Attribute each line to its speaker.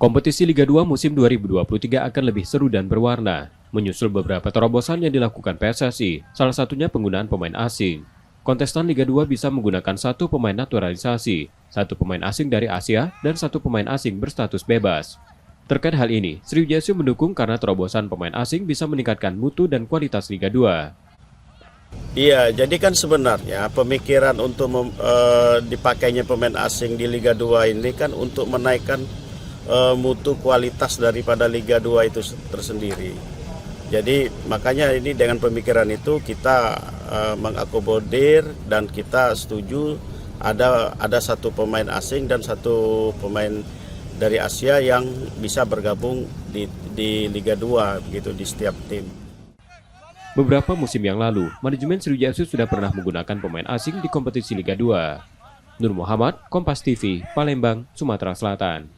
Speaker 1: Kompetisi Liga 2 musim 2023 akan lebih seru dan berwarna, menyusul beberapa terobosan yang dilakukan PSSI, salah satunya penggunaan pemain asing. Kontestan Liga 2 bisa menggunakan satu pemain naturalisasi, satu pemain asing dari Asia, dan satu pemain asing berstatus bebas. Terkait hal ini, Sriwijaya FC mendukung karena terobosan pemain asing bisa meningkatkan mutu dan kualitas Liga 2.
Speaker 2: Iya, jadi kan sebenarnya pemikiran untuk dipakainya pemain asing di Liga 2 ini kan untuk menaikkan mutu kualitas daripada Liga 2 itu tersendiri. Jadi makanya ini dengan pemikiran itu kita mengakomodir dan kita setuju ada satu pemain asing dan satu pemain dari Asia yang bisa bergabung di Liga 2 begitu di setiap tim.
Speaker 1: Beberapa musim yang lalu, manajemen Sriwijaya FC sudah pernah menggunakan pemain asing di kompetisi Liga 2. Nur Muhammad, Kompas TV, Palembang, Sumatera Selatan.